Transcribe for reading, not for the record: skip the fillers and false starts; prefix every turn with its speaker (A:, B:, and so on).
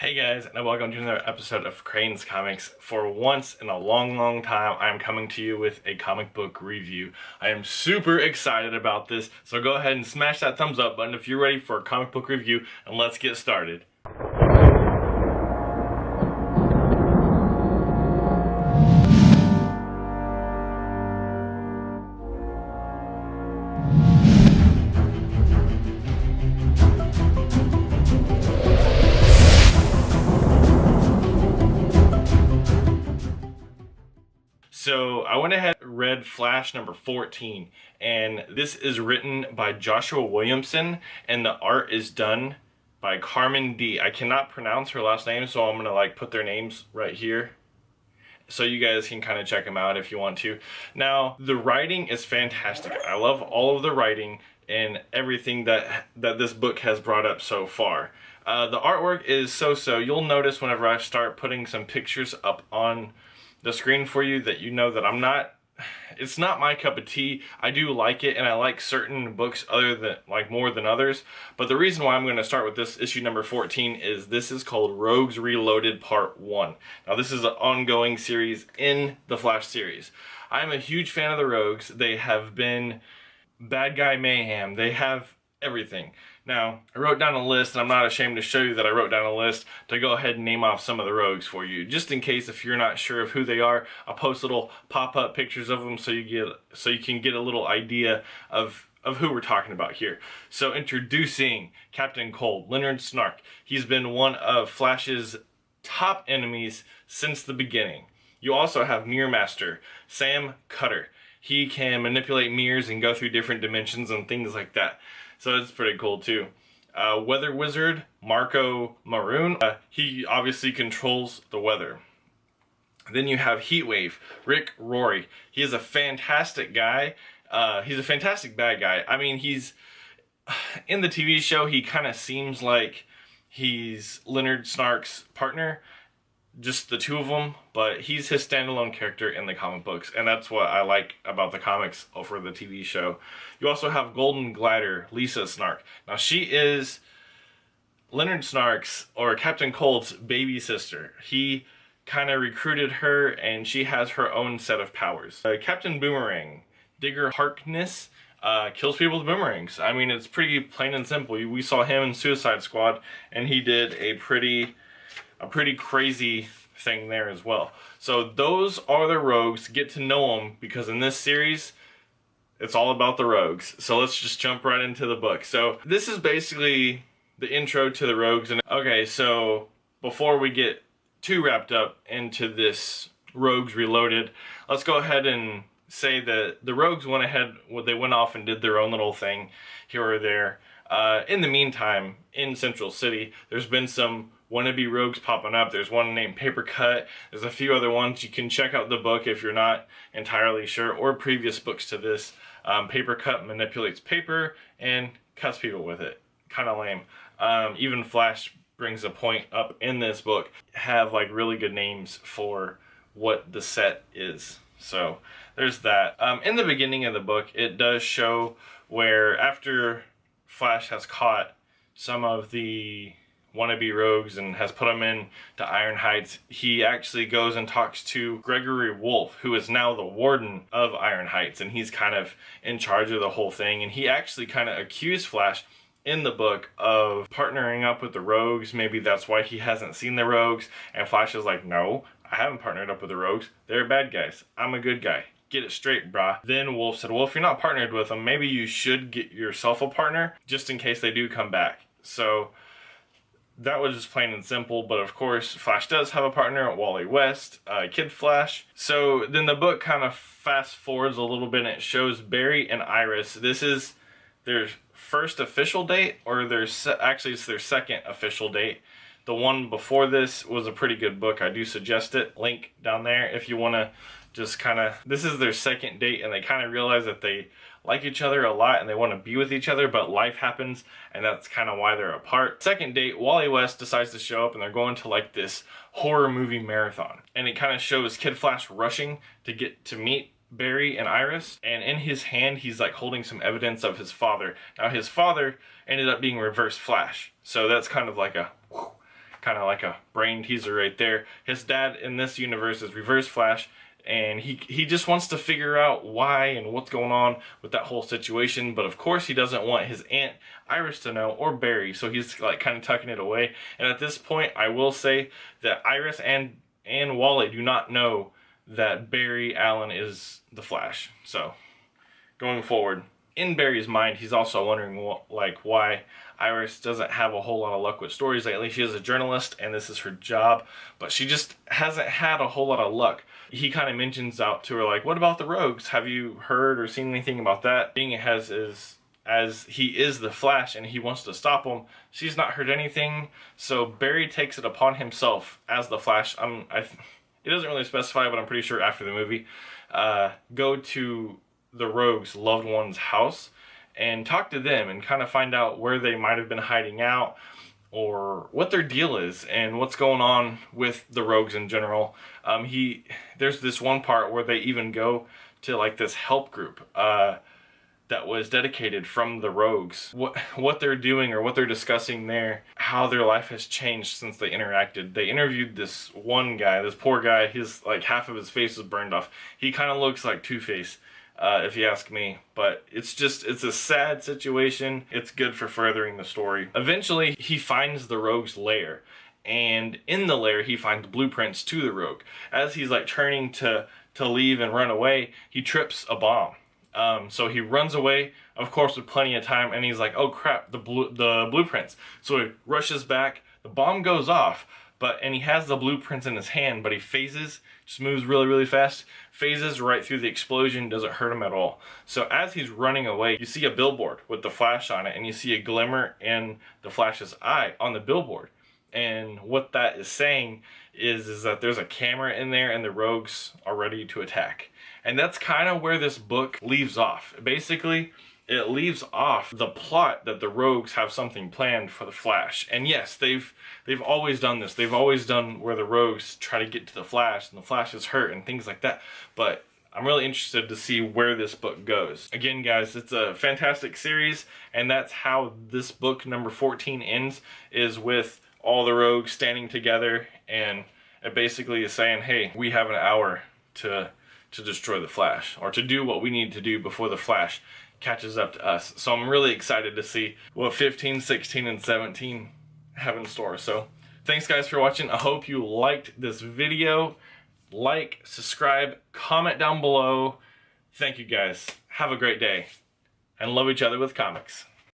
A: Hey guys, and welcome to another episode of CranesComics. For once in a long time, I'm coming to you with a comic book review. I am super excited about this, so go ahead and smash that thumbs up button if you're ready for a comic book review, and let's get started. So I went ahead and read Flash number 14, and this is written by Joshua Williamson, and the art is done by Carmen D. I cannot pronounce her last name, so I'm gonna put their names right here, so you guys can kind of check them out if you want to. Now, the writing is fantastic. I love all of the writing and everything that this book has brought up so far. The artwork is so-so. You'll notice whenever I start putting some pictures up on the screen for you that you know that it's not my cup of tea. I do like it, and I like certain books more than others. But the reason why I'm going to start with this issue number 14 is this is called Rogues Reloaded Part 1. Now this is an ongoing series in the Flash series. I'm a huge fan of the Rogues. They have been bad guy mayhem. They have everything. Now, I wrote down a list, and I'm not ashamed to show you that I wrote down a list to go ahead and name off some of the Rogues for you. Just in case if you're not sure of who they are, I'll post little pop-up pictures of them so you can get a little idea of who we're talking about here. So introducing Captain Cold, Leonard Snark. He's been one of Flash's top enemies since the beginning. You also have Mirror Master, Sam Cutter. He can manipulate mirrors and go through different dimensions and things like that. So it's pretty cool too. Weather Wizard, Marco Maroon. He obviously controls the weather. Then you have Heatwave, Rick Rory. He is a fantastic guy. He's a fantastic bad guy. I mean, he's in the TV show, he kind of seems like he's Leonard Snark's partner, just the two of them, but he's his standalone character in the comic books, and that's what I like about the comics over the TV show. You also have Golden Glider, Lisa Snark. Now she is Leonard Snark's, or Captain Cold's, baby sister. He kind of recruited her, and she has her own set of powers. Captain Boomerang, Digger Harkness, kills people with boomerangs. I mean, it's pretty plain and simple. We saw him in Suicide Squad, and he did a pretty crazy thing there as well. So those are the Rogues. Get to know them, because in this series, it's all about the Rogues. So let's just jump right into the book. So this is basically the intro to the Rogues. And okay, so before we get too wrapped up into this Rogues Reloaded, let's go ahead and say that the Rogues went off and did their own little thing here or there. In the meantime, in Central City, there's been some wannabe rogues popping up. There's one named Paper Cut. There's a few other ones. You can check out the book if you're not entirely sure, or previous books to this. Paper Cut manipulates paper and cuts people with it. Kind of lame. Even Flash brings a point up in this book. Have really good names for what the set is. So there's that. In the beginning of the book, it does show where after Flash has caught some of the wannabe rogues and has put them in to Iron Heights, he actually goes and talks to Gregory Wolf, who is now the warden of Iron Heights, and he's kind of in charge of the whole thing. And he actually kind of accused Flash in the book of partnering up with the Rogues. Maybe that's why he hasn't seen the Rogues. And Flash is like, no, I haven't partnered up with the Rogues. They're bad guys. I'm a good guy. Get it straight, brah. Then Wolf said, well, if you're not partnered with them, maybe you should get yourself a partner just in case they do come back. So that was just plain and simple. But of course, Flash does have a partner, Wally West, Kid Flash. So then the book kind of fast forwards a little bit, and it shows Barry and Iris. This is their first official date, or actually it's their second official date. The one before this was a pretty good book. I do suggest it. Link down there if you want to just this is their second date, and they kind of realize that they like each other a lot and they want to be with each other, but life happens, and that's kind of why they're apart. Second date, Wally West decides to show up, and they're going to this horror movie marathon, and it kind of shows Kid Flash rushing to get to meet Barry and Iris, and in his hand he's holding some evidence of his father. Now his father ended up being Reverse Flash, so that's kind of kind of like a brain teaser right there. His dad in this universe is Reverse Flash, and he just wants to figure out why and what's going on with that whole situation. But of course he doesn't want his aunt Iris to know, or Barry, so he's like kind of tucking it away. And at this point I will say that Iris and Wally do not know that Barry Allen is the Flash. So going forward, in Barry's mind, he's also wondering why Iris doesn't have a whole lot of luck with stories lately. She is a journalist and this is her job, but she just hasn't had a whole lot of luck. He kind of mentions out to her like, what about the Rogues? Have you heard or seen anything about that? Being as he is the Flash and he wants to stop them, she's not heard anything. So Barry takes it upon himself as the Flash. It doesn't really specify, but I'm pretty sure after the movie, go to the Rogues' loved one's house and talk to them and kind of find out where they might have been hiding out or what their deal is and what's going on with the Rogues in general. There's this one part where they even go to like this help group that was dedicated from the Rogues. What they're doing or what they're discussing there, how their life has changed since they interacted. They interviewed this one guy, this poor guy, his like half of his face was burned off. He kind of looks like Two-Face, if you ask me. But it's a sad situation. It's good for furthering the story. Eventually, he finds the Rogue's lair. And in the lair, he finds blueprints to the Rogue. As he's like turning to leave and run away, he trips a bomb. So he runs away, of course, with plenty of time, and he's like, oh crap, the blueprints. So he rushes back, the bomb goes off, and he has the blueprints in his hand, but he phases, just moves really, really fast, phases right through the explosion, doesn't hurt him at all. So as he's running away, you see a billboard with the Flash on it, and you see a glimmer in the Flash's eye on the billboard. And what that is saying is that there's a camera in there and the Rogues are ready to attack. And that's kind of where this book leaves off. Basically, it leaves off the plot that the Rogues have something planned for the Flash. And yes, they've always done this. They've always done where the Rogues try to get to the Flash and the Flash is hurt and things like that. But I'm really interested to see where this book goes. Again, guys, it's a fantastic series, and that's how this book number 14 ends, is with all the Rogues standing together, and it basically is saying, hey, we have an hour to destroy the Flash, or to do what we need to do before the Flash catches up to us. So I'm really excited to see what 15, 16, and 17 have in store. So thanks guys for watching. I hope you liked this video. Like, subscribe, comment down below. Thank you guys. Have a great day, and love each other with comics.